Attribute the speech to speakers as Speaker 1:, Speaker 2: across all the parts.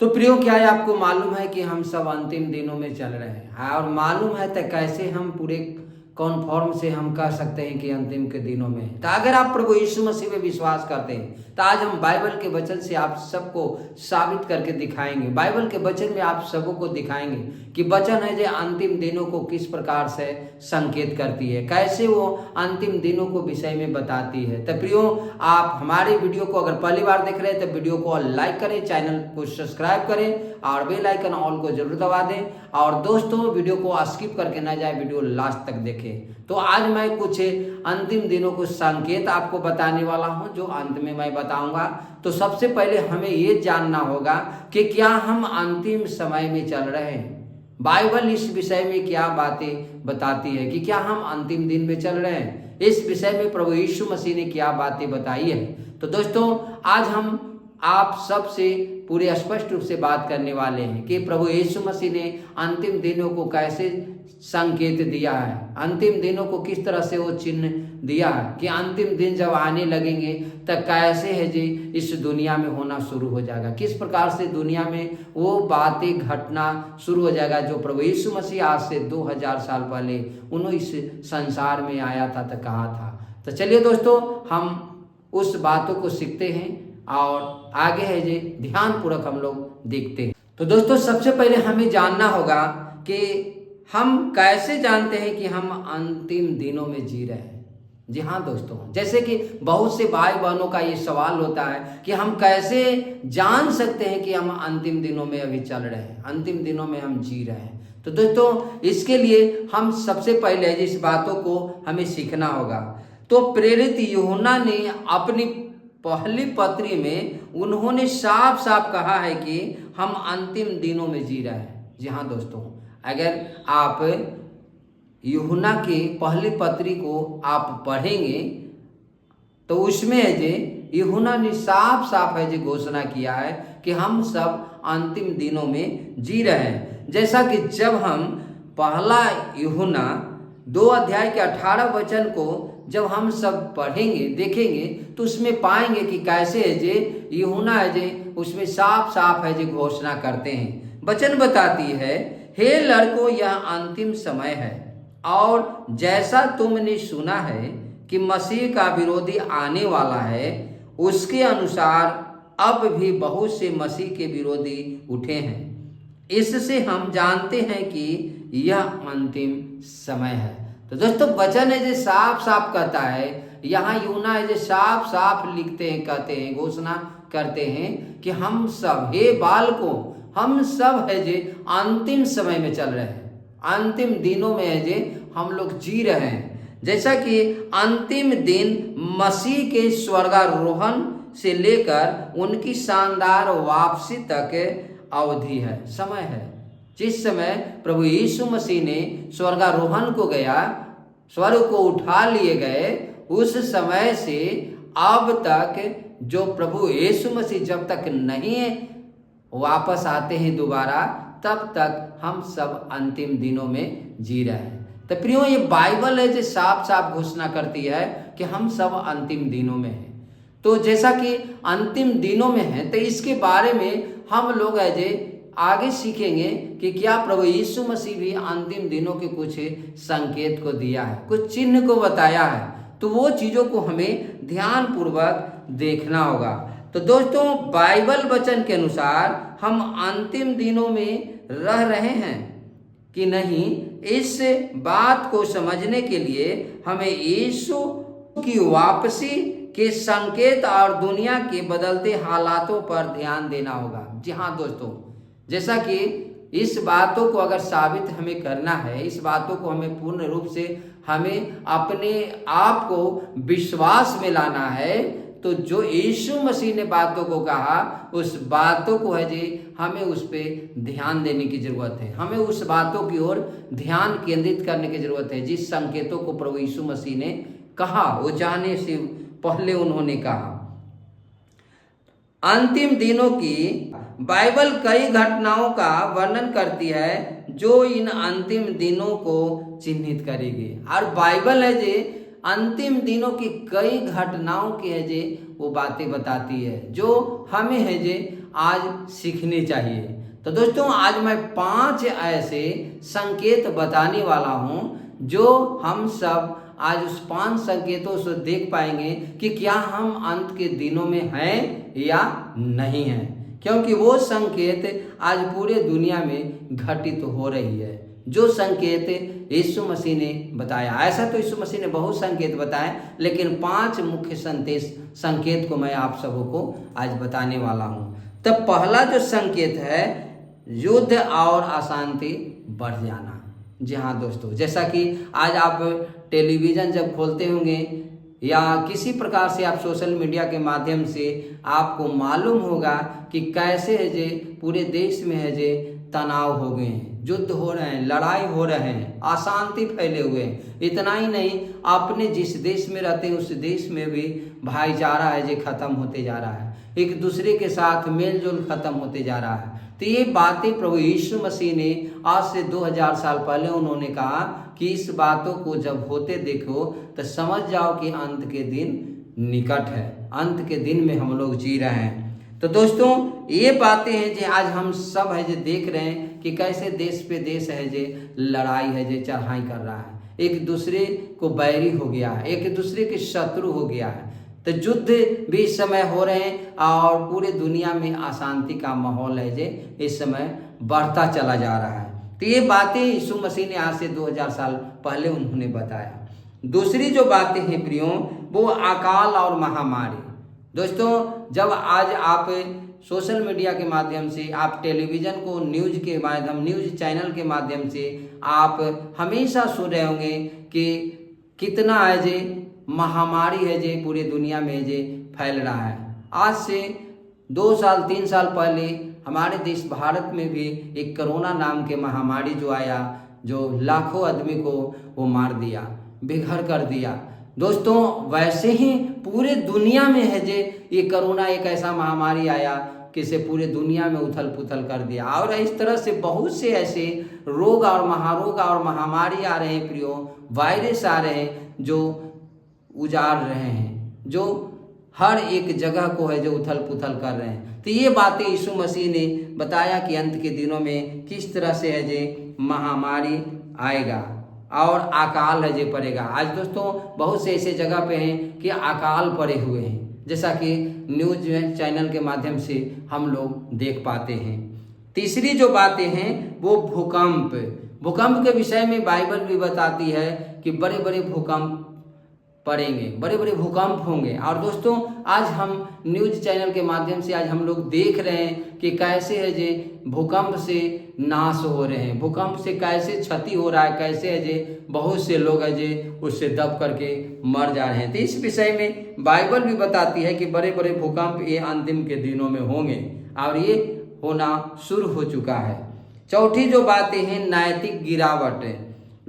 Speaker 1: तो प्रियो, क्या है आपको मालूम है कि हम सब अंतिम दिनों में चल रहे हैं? हाँ, और मालूम है तो कैसे हम पूरे कॉन्फर्म से हम कह सकते हैं कि अंतिम के दिनों में हैं? तो अगर आप प्रभु यीशु मसीह में विश्वास करते हैं तो आज हम बाइबल के वचन से आप सबको साबित करके दिखाएंगे। बाइबल के वचन में आप सबों को दिखाएंगे कि वचन है जो अंतिम दिनों को किस प्रकार से संकेत करती है, कैसे वो अंतिम दिनों को विषय में बताती है। तो प्रियो, आप हमारे वीडियो को अगर पहली बार देख रहे हैं तो वीडियो को लाइक करें, चैनल को सब्सक्राइब करें और बेल आइकन ऑल को जरूर दबा दें। और दोस्तों, वीडियो को स्किप करके ना जाए, वीडियो लास्ट तक देखें। तो आज मैं कुछ अंतिम दिनों को संकेत आपको बताने वाला हूं जो अंत में मैं बताऊंगा। तो सबसे पहले हमें ये जानना होगा कि क्या हम अंतिम समय में चल रहे हैं। बाइबल इस विषय में क्या बातें बताती है कि क्या हम अंतिम दिन में चल रहे हैं। इस विषय में प्रभु यीशु मसीह ने क्या बातें बताई है। तो दोस्तों, आज हम आप सबसे पूरे स्पष्ट रूप से बात करने वाले हैं कि प्रभु यीशु मसीह ने अंतिम दिनों को कैसे संकेत दिया है, अंतिम दिनों को किस तरह से वो चिन्ह दिया है कि अंतिम दिन जब आने लगेंगे तो कैसे है जी इस दुनिया में होना शुरू हो जाएगा, किस प्रकार से दुनिया में वो बातें घटना शुरू हो जाएगा जो प्रभु यीशु मसीह आज से 2000 साल पहले उन्होंने इस संसार में आया था तो कहा था। तो चलिए दोस्तों, हम उस बातों को सीखते हैं और आगे है जी ध्यान पूर्वक हम लोग देखते हैं। तो दोस्तों, सबसे पहले हमें जानना होगा कि हम कैसे जानते हैं कि हम अंतिम दिनों में जी रहे हैं। जी हाँ दोस्तों, जैसे कि बहुत से भाई बहनों का ये सवाल होता है कि हम कैसे जान सकते हैं कि हम अंतिम दिनों में अभी चल रहे हैं, अंतिम दिनों में हम जी रहे हैं। तो दोस्तों, इसके लिए हम सबसे पहले इस बातों को हमें सीखना होगा। तो प्रेरित यूहन्ना ने अपनी पहली पत्री में उन्होंने साफ साफ कहा है कि हम अंतिम दिनों में जी रहे हैं। जी हाँ दोस्तों, अगर आप यूहन्ना की पहली पत्री को आप पढ़ेंगे तो उसमें है जे यूहन्ना ने साफ साफ है जो घोषणा किया है कि हम सब अंतिम दिनों में जी रहे हैं। जैसा कि जब हम पहला यूहन्ना 2 अध्याय के 18 वचन को जब हम सब पढ़ेंगे देखेंगे तो उसमें पाएंगे कि कैसे है जे यूहन्ना है जे उसमें साफ साफ है जो घोषणा करते हैं। वचन बताती है, हे लड़कों, यह अंतिम समय है और जैसा तुमने सुना है कि मसीह का विरोधी आने वाला है, उसके अनुसार अब भी बहुत से मसीह के विरोधी उठे हैं। इससे हम जानते हैं कि यह अंतिम समय है। तो दोस्तों, वचन है जो साफ साफ कहता है, यहाँ यूहन्ना है जो साफ साफ लिखते हैं, कहते हैं, घोषणा करते हैं कि हम सब, हे बालकों, हम सब है जे अंतिम समय में चल रहे हैं, अंतिम दिनों में है जे हम लोग जी रहे हैं। जैसा कि अंतिम दिन मसीह के स्वर्गारोहण से लेकर उनकी शानदार वापसी तक अवधि है, समय है। जिस समय प्रभु यीशु मसीह ने स्वर्गारोहण को गया, स्वर्ग को उठा लिए गए, उस समय से अब तक जो प्रभु यीशु मसीह जब तक नहीं वापस आते हैं दोबारा, तब तक हम सब अंतिम दिनों में जी रहे हैं। तो प्रियो, ये बाइबल है जो साफ साफ घोषणा करती है कि हम सब अंतिम दिनों में हैं। तो जैसा कि अंतिम दिनों में है तो इसके बारे में हम लोग है जे आगे सीखेंगे कि क्या प्रभु यीशु मसीह भी अंतिम दिनों के कुछ संकेत को दिया है, कुछ चिन्ह को बताया है। तो वो चीजों को हमें ध्यान पूर्वक देखना होगा। तो दोस्तों, बाइबल वचन के अनुसार हम अंतिम दिनों में रह रहे हैं कि नहीं, इस बात को समझने के लिए हमें यीशु की वापसी के संकेत और दुनिया के बदलते हालातों पर ध्यान देना होगा। जी हाँ दोस्तों, जैसा कि इस बातों को अगर साबित हमें करना है, इस बातों को हमें पूर्ण रूप से हमें अपने आप को विश्वास में लाना है, तो जो यीशु मसीह ने बातों को कहा, उस बातों को है जी हमें उस पर ध्यान देने की जरूरत है, हमें उस बातों की ओर ध्यान केंद्रित करने की जरूरत है जिस संकेतों को प्रभु यीशु मसीह ने कहा, वो जाने से पहले उन्होंने कहा। अंतिम दिनों की बाइबल कई घटनाओं का वर्णन करती है जो इन अंतिम दिनों को चिन्हित करेगी। और बाइबल है जे अंतिम दिनों की कई घटनाओं की है जे वो बातें बताती है जो हमें है जे आज सीखने चाहिए। तो दोस्तों आज मैं 5 ऐसे संकेत बताने वाला हूं जो हम सब आज उस 5 संकेतों से देख पाएंगे कि क्या हम अंत के दिनों में हैं या नहीं हैं, क्योंकि वो संकेत आज पूरे दुनिया में घटित हो रही है। जो संकेत यीशु मसीह ने बताया, ऐसा तो यीशु मसीह ने बहुत संकेत बताए, लेकिन 5 मुख्य संकेत को मैं आप सबों को आज बताने वाला हूं। तो पहला जो संकेत है, युद्ध और अशांति बढ़ जाना। जी हाँ दोस्तों, जैसा कि आज आप टेलीविज़न जब खोलते होंगे या किसी प्रकार से आप सोशल मीडिया के माध्यम से आपको मालूम होगा कि कैसे है जे पूरे देश में है जे तनाव हो गए हैं, युद्ध हो रहे हैं, लड़ाई हो रहे हैं, अशांति फैले हुए हैं। इतना ही नहीं, अपने जिस देश में रहते हैं उस देश में भी भाईचारा है जो खत्म होते जा रहा है, एक दूसरे के साथ मेल जोल खत्म होते जा रहा है। तो ये बातें प्रभु यीशु मसीह ने आज से 2000 साल पहले उन्होंने कहा कि इस बातों को जब होते देखो तो समझ जाओ कि अंत के दिन निकट है, अंत के दिन में हम लोग जी रहे हैं। तो दोस्तों ये बातें हैं जो आज हम सब है जो देख रहे हैं कि कैसे देश पे देश है जो लड़ाई है जो चढ़ाई कर रहा है, एक दूसरे को बैरी हो गया है, एक दूसरे के शत्रु हो गया है। तो युद्ध भी इस समय हो रहे हैं और पूरे दुनिया में अशांति का माहौल है जो इस समय बढ़ता चला जा रहा है। तो ये बातें यीशु मसीह ने आज से 2000 साल पहले उन्होंने बताया। दूसरी जो बातें हैं प्रियो, वो अकाल और महामारी। दोस्तों जब आज आप सोशल मीडिया के माध्यम से, आप टेलीविज़न को न्यूज़ के माध्यम, न्यूज़ चैनल के माध्यम से आप हमेशा सुन रहे होंगे कि कितना है जे महामारी है जे पूरी दुनिया में जे फैल रहा है। आज से 2 साल 3 साल पहले हमारे देश भारत में भी एक कोरोना नाम के महामारी जो आया, जो लाखों आदमी को वो मार दिया, बेघर कर दिया। दोस्तों वैसे ही पूरे दुनिया में है जे ये कोरोना एक ऐसा महामारी आया कि इसे पूरे दुनिया में उथल पुथल कर दिया। और इस तरह से बहुत से ऐसे रोग और महारोग और महामारी आ रहे हैं प्रियो, वायरस आ रहे हैं जो उजाड़ रहे हैं, जो हर एक जगह को है जो उथल पुथल कर रहे हैं। तो ये बातें यीशु मसीह ने बताया कि अंत के दिनों में किस तरह से है जे महामारी आएगा और अकाल है जे पड़ेगा। आज दोस्तों बहुत से ऐसे जगह पे हैं कि अकाल पड़े हुए हैं, जैसा कि न्यूज चैनल के माध्यम से हम लोग देख पाते हैं। तीसरी जो बातें हैं वो भूकंप। भूकंप के विषय में बाइबल भी बताती है कि बड़े बड़े भूकंप पड़ेंगे, बड़े बड़े भूकंप होंगे। और दोस्तों आज हम न्यूज चैनल के माध्यम से आज हम लोग देख रहे हैं कि कैसे है जे भूकंप से नाश हो रहे हैं, भूकंप से कैसे क्षति हो रहा है, कैसे है जे बहुत से लोग है जे उससे दब करके मर जा रहे हैं। तो इस विषय में बाइबल भी बताती है कि बड़े बड़े भूकंप ये अंतिम के दिनों में होंगे और ये होना शुरू हो चुका है। चौथी जो बातें हैं, नैतिक गिरावट।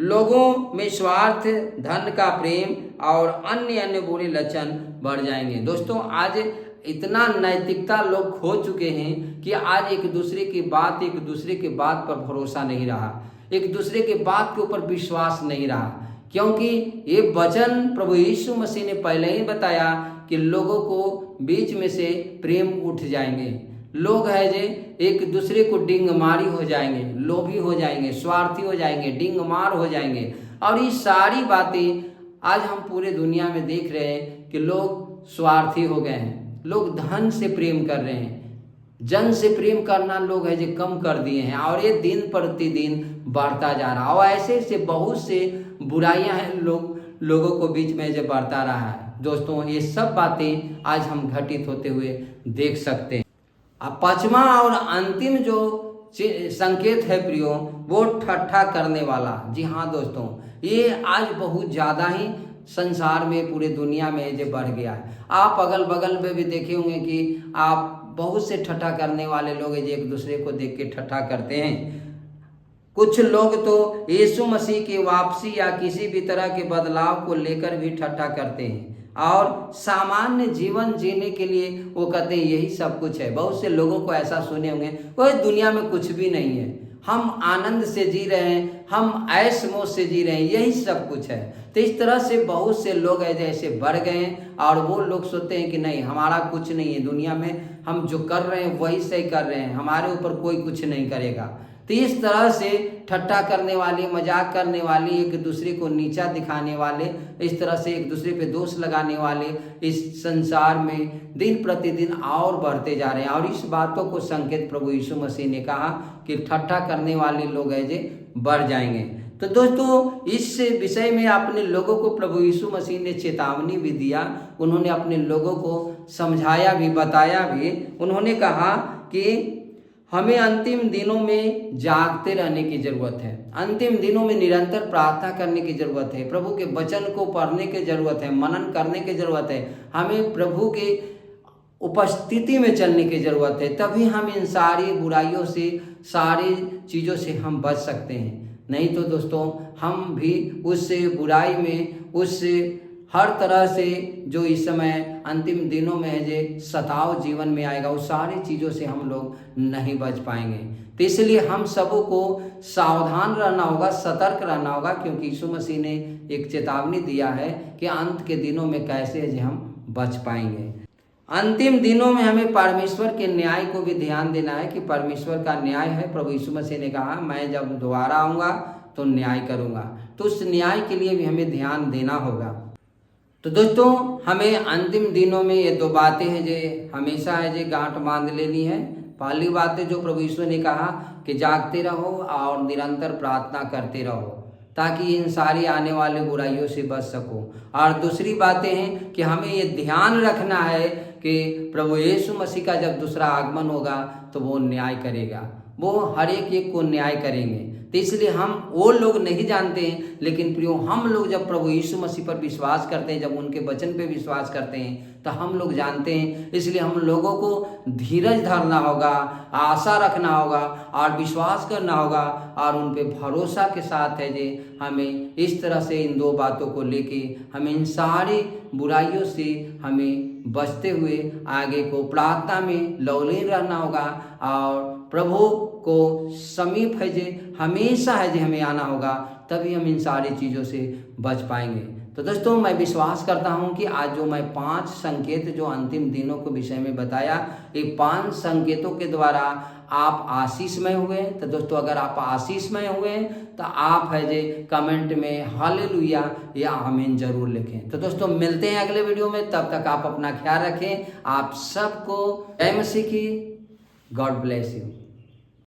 Speaker 1: लोगों में स्वार्थ, धन का प्रेम और अन्य बुरे लक्षण बढ़ जाएंगे। दोस्तों आज इतना नैतिकता लोग खो चुके हैं कि आज एक दूसरे की बात पर भरोसा नहीं रहा, एक दूसरे के बात के ऊपर विश्वास नहीं रहा, क्योंकि ये वचन प्रभु यीशु मसीह ने पहले ही बताया कि लोगों को बीच में से प्रेम उठ जाएंगे। लोग है जे एक दूसरे को डिंगमारी हो जाएंगे, लोभी हो जाएंगे, स्वार्थी हो जाएंगे, डिंगमार हो जाएंगे। और ये सारी बातें आज हम पूरे दुनिया में देख रहे हैं कि लोग स्वार्थी हो गए हैं, लोग धन से प्रेम कर रहे हैं, जन से प्रेम करना लोग है जो कम कर दिए हैं और ये दिन प्रतिदिन बढ़ता जा रहा है। और ऐसे से बहुत से बुराइयां हैं लोगों को बीच में जो बढ़ता रहा है। दोस्तों ये सब बातें आज हम घटित होते हुए देख सकते हैं। अब पांचवा और अंतिम जो संकेत है प्रियो, वो ठट्ठा करने वाला। जी हाँ दोस्तों, ये आज बहुत ज़्यादा ही संसार में पूरे दुनिया में जो बढ़ गया है। आप अगल बगल में भी देखे होंगे कि आप बहुत से ठट्ठा करने वाले लोग हैं जो एक दूसरे को देख के ठट्ठा करते हैं। कुछ लोग तो यीशु मसीह की वापसी या किसी भी तरह के बदलाव को लेकर भी ठट्ठा करते हैं और सामान्य जीवन जीने के लिए वो कहते हैं यही सब कुछ है। बहुत से लोगों को ऐसा सुने होंगे, कोई दुनिया में कुछ भी नहीं है, हम आनंद से जी रहे हैं, हम ऐश मौज से जी रहे हैं, यही सब कुछ है। तो इस तरह से बहुत से लोग ऐसे बढ़ गए हैं और वो लोग सोचते हैं कि नहीं हमारा कुछ नहीं है दुनिया में, हम जो कर रहे हैं वही सही कर रहे हैं, हमारे ऊपर कोई कुछ नहीं करेगा। तो इस तरह से ठट्ठा करने वाले, मजाक करने वाले, एक दूसरे को नीचा दिखाने वाले, इस तरह से एक दूसरे पे दोष लगाने वाले इस संसार में दिन प्रतिदिन और बढ़ते जा रहे हैं। और इस बातों को संकेत प्रभु यीशु मसीह ने कहा कि ठट्ठा करने वाले लोग है जे बढ़ जाएंगे। तो दोस्तों इस विषय में अपने लोगों को प्रभु यीशु मसीह ने चेतावनी भी दिया, उन्होंने अपने लोगों को समझाया भी, बताया भी। उन्होंने कहा कि हमें अंतिम दिनों में जागते रहने की जरूरत है, अंतिम दिनों में निरंतर प्रार्थना करने की जरूरत है, प्रभु के वचन को पढ़ने की जरूरत है, मनन करने की जरूरत है, हमें प्रभु के उपस्थिति में चलने की जरूरत है। तभी हम इन सारी बुराइयों से, सारी चीज़ों से हम बच सकते हैं। नहीं तो दोस्तों हम भी उस बुराई में, उस हर तरह से जो इस समय अंतिम दिनों में है जो सताव जीवन में आएगा, उस सारी चीज़ों से हम लोग नहीं बच पाएंगे। तो इसलिए हम सबों को सावधान रहना होगा, सतर्क रहना होगा, क्योंकि यीशु मसीह ने एक चेतावनी दिया है कि अंत के दिनों में कैसे है हम बच पाएंगे। अंतिम दिनों में हमें परमेश्वर के न्याय को भी ध्यान देना है कि परमेश्वर का न्याय है। प्रभु यीशु मसीह ने कहा मैं जब दोबारा आऊँगा तो न्याय करूँगा, तो उस न्याय के लिए भी हमें ध्यान देना होगा। तो दोस्तों हमें अंतिम दिनों में ये दो बातें हैं जो हमेशा है जो गांठ बांध लेनी है। पहली बात है जो प्रभु यीशु ने कहा कि जागते रहो और निरंतर प्रार्थना करते रहो ताकि इन सारी आने वाले बुराइयों से बच सको। और दूसरी बातें हैं कि हमें ये ध्यान रखना है कि प्रभु यीशु मसीह का जब दूसरा आगमन होगा तो वो न्याय करेगा, वो हर एक को न्याय करेंगे। तो इसलिए हम वो लोग नहीं जानते हैं, लेकिन प्रियो हम लोग जब प्रभु यीशु मसीह पर विश्वास करते हैं, जब उनके वचन पे विश्वास करते हैं तो हम लोग जानते हैं। इसलिए हम लोगों को धीरज धरना होगा, आशा रखना होगा और विश्वास करना होगा और उन पे भरोसा के साथ है जे हमें इस तरह से इन दो बातों को लेके हमें इन सारी बुराइयों से हमें बचते हुए आगे को प्रार्थना में लौलीन रहना होगा और प्रभु को समीप है जे हमेशा है जे हमें आना होगा, तभी हम इन सारी चीज़ों से बच पाएंगे। तो दोस्तों मैं विश्वास करता हूं कि आज जो मैं 5 संकेत जो अंतिम दिनों के विषय में बताया, ये 5 संकेतों के द्वारा आप आशीषमय हुए। तो दोस्तों अगर आप आशीषमय हुए तो आप है जे कमेंट में हालेलुया या आमीन जरूर लिखें। तो दोस्तों मिलते हैं अगले वीडियो में, तब तक आप अपना ख्याल रखें। आप सबको जय मसीह की, गॉड ब्लेस यू।